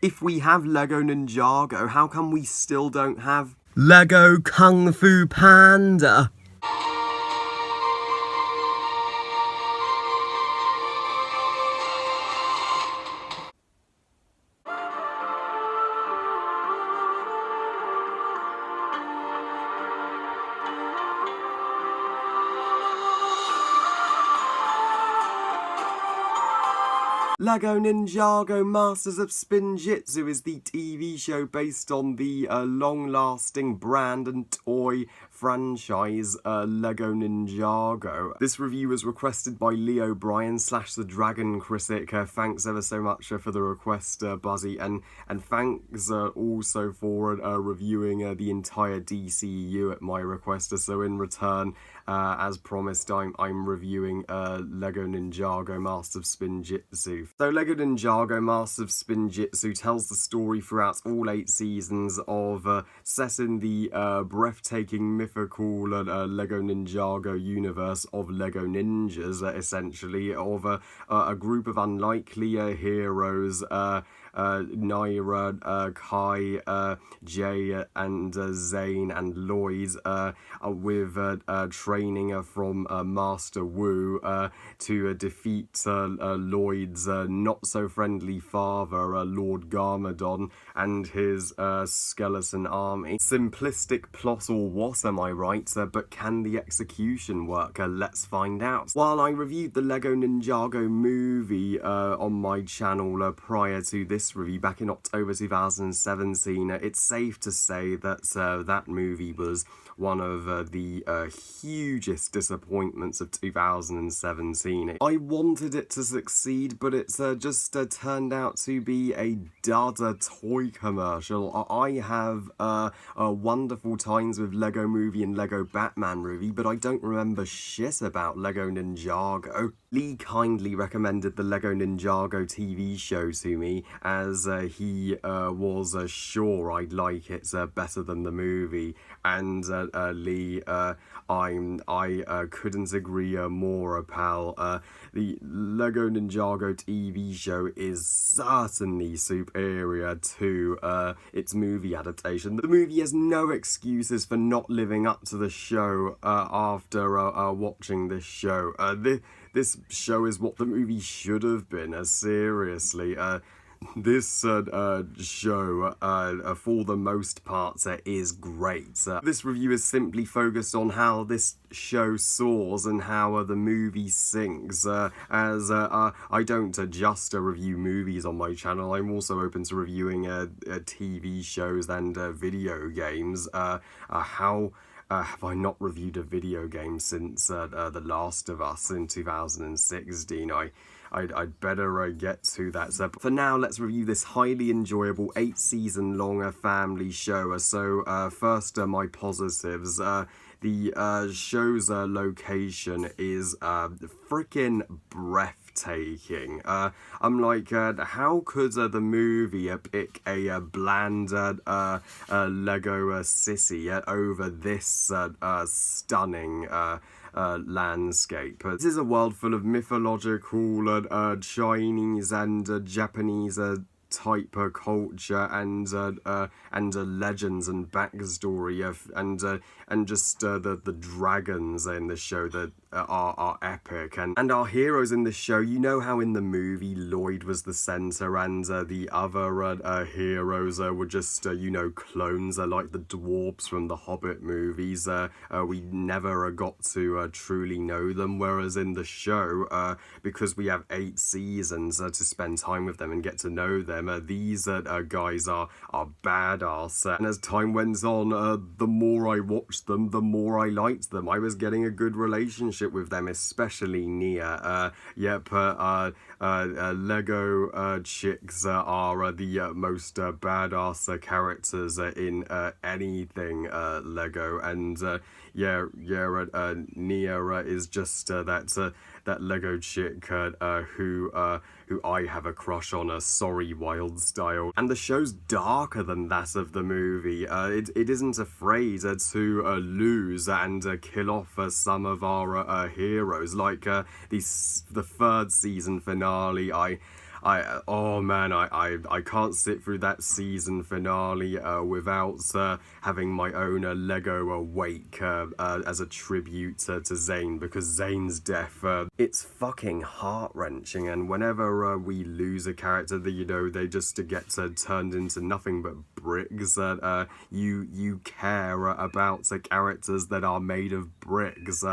If we have Lego Ninjago, how come we still don't have Lego Kung Fu Panda? Lego Ninjago Masters of Spinjitzu is the TV show based on the long-lasting brand and toy franchise Lego Ninjago. This review was requested by Lee O'Brien / the Dragon Critic. Thanks ever so much for the request, Buzzy, and thanks also for reviewing the entire DCU at my request. So in return, as promised, I'm reviewing Lego Ninjago Masters of Spinjitzu. So Lego Ninjago Masters of Spinjitzu tells the story throughout all 8 seasons of set in the breathtaking mythical Lego Ninjago universe of Lego ninjas, essentially, of a group of unlikely heroes, Naira, Kai, Jay, and Zane and Lloyd, with training from Master Wu to defeat Lloyd's not-so-friendly father, Lord Garmadon, and his skeleton army. Simplistic plot or what, am I right? But can the execution work? Let's find out. While I reviewed the Lego Ninjago movie on my channel prior to this review back in October 2017, it's safe to say that that movie was one of the hugest disappointments of 2017. I wanted it to succeed, but it's just turned out to be a dud toy commercial. I have wonderful times with Lego Movie and Lego Batman movie, but I don't remember shit about Lego Ninjago. Lee kindly recommended the Lego Ninjago TV show to me, as he was sure I'd like it better than the movie. And Lee, I couldn't agree more, pal. The Lego Ninjago TV show is certainly superior to its movie adaptation. The movie has no excuses for not living up to the show after watching this show. This show is what the movie should have been, seriously. This show, for the most part, is great. This review is simply focused on how this show soars and how the movie sinks, as I don't just review movies on my channel. I'm also open to reviewing TV shows and video games. How have I not reviewed a video game since The Last of Us in 2016? I'd better get to that. So for now, let's review this highly enjoyable 8-season-long family show. So first, my positives. The show's location is freaking breathtaking. I'm like, how could the movie pick a bland Lego city over this stunning landscape? This is a world full of mythological Chinese and Japanese type culture and legends and backstory and just the dragons in the show that are epic, and our heroes in the show. You know how in the movie Lloyd was the center and the other heroes were just clones, like the dwarves from the Hobbit movies. We never got to truly know them, whereas in the show, because we have 8 seasons to spend time with them and get to know them, these guys are badass. And as time went on, the more I watched them, the more I liked them. I was getting a good relationship with them, especially Nia. Lego chicks are the most badass characters in anything Lego, and Nia is just that Lego chick who I have a crush on, sorry, Wild Style. And the show's darker than that of the movie. It isn't afraid to lose and kill off some of our heroes, like the 3rd season finale. oh man, I can't sit through that season finale without having my own Lego wake as a tribute to Zane, because Zane's death, it's fucking heart-wrenching, and whenever we lose a character that, you know, they just get turned into nothing but bricks, you care about the characters that are made of bricks.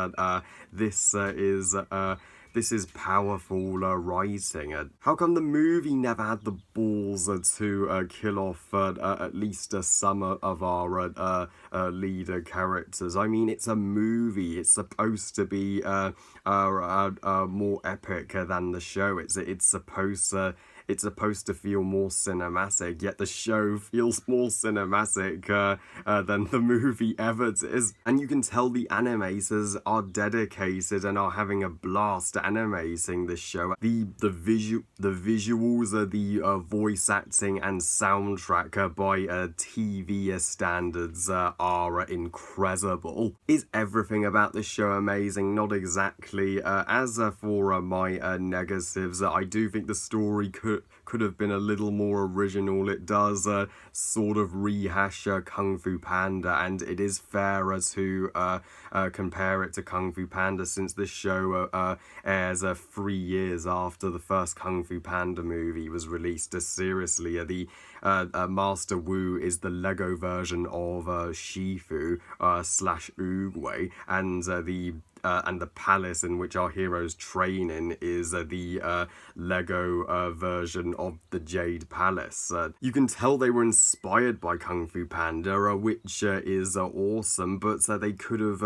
This is powerful writing. How come the movie never had the balls to kill off at least some of our leader characters? I mean, it's a movie. It's supposed to be more epic than the show. It's supposed to feel more cinematic, yet the show feels more cinematic than the movie ever is. And you can tell the animators are dedicated and are having a blast animating this show. The visuals, the voice acting and soundtrack by TV standards are incredible. Is everything about this show amazing? Not exactly. As for my negatives, I do think the story could have been a little more original. It does sort of rehash Kung Fu Panda, and it is fairer to compare it to Kung Fu Panda, since this show airs 3 years after the first Kung Fu Panda movie was released. Seriously, the Master Wu is the Lego version of Shifu slash Oogway, and the palace in which our heroes train in is the Lego version of the Jade Palace. You can tell they were inspired by Kung Fu Panda, which is awesome, but they could have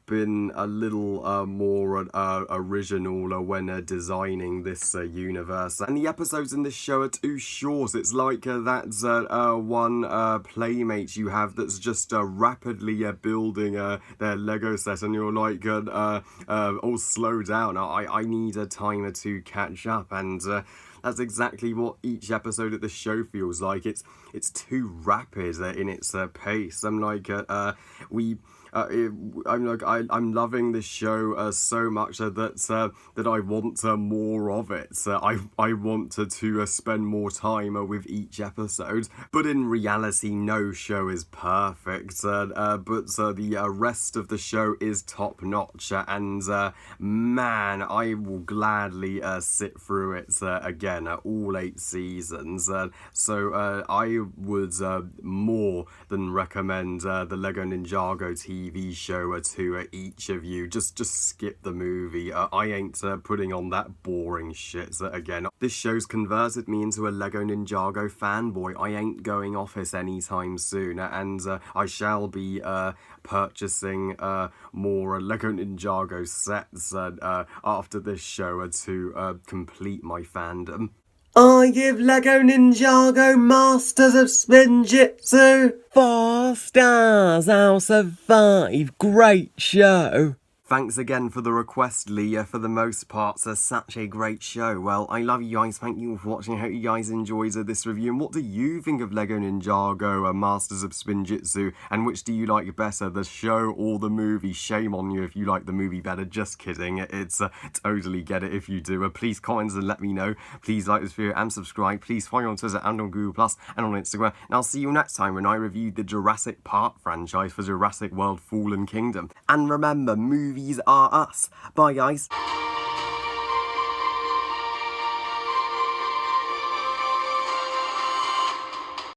been a little more original when designing this universe. And the episodes in this show are too short. It's like that one playmate you have that's just rapidly building their Lego set, and you're like, oh, slow down, I need a timer to catch up. And that's exactly what each episode of the show feels like. It's too rapid in its pace. I'm like, I'm loving this show so much that I want more of it. I want to spend more time with each episode. But in reality, no show is perfect. But the rest of the show is top notch. And man, I will gladly sit through it again, all 8 seasons. So I would more than recommend the Lego Ninjago TV show to each of you. Just skip the movie. I ain't putting on that boring shit again. This show's converted me into a Lego Ninjago fanboy. I ain't going off this anytime soon, and I shall be purchasing more Lego Ninjago sets after this show to complete my fandom. I give Lego Ninjago Masters of Spinjitzu 4 stars out of 5. Great show. Thanks again for the request, Leah. For the most part, such a great show. Well, I love you guys. Thank you for watching. I hope you guys enjoyed this review. And what do you think of Lego Ninjago Masters of Spinjitzu? And which do you like better, the show or the movie? Shame on you if you like the movie better. Just kidding. It's totally get it if you do. Please comment and let me know. Please like this video and subscribe. Please follow me on Twitter and on Google Plus and on Instagram. And I'll see you next time when I review the Jurassic Park franchise for Jurassic World Fallen Kingdom. And remember, movies are us. Bye, guys.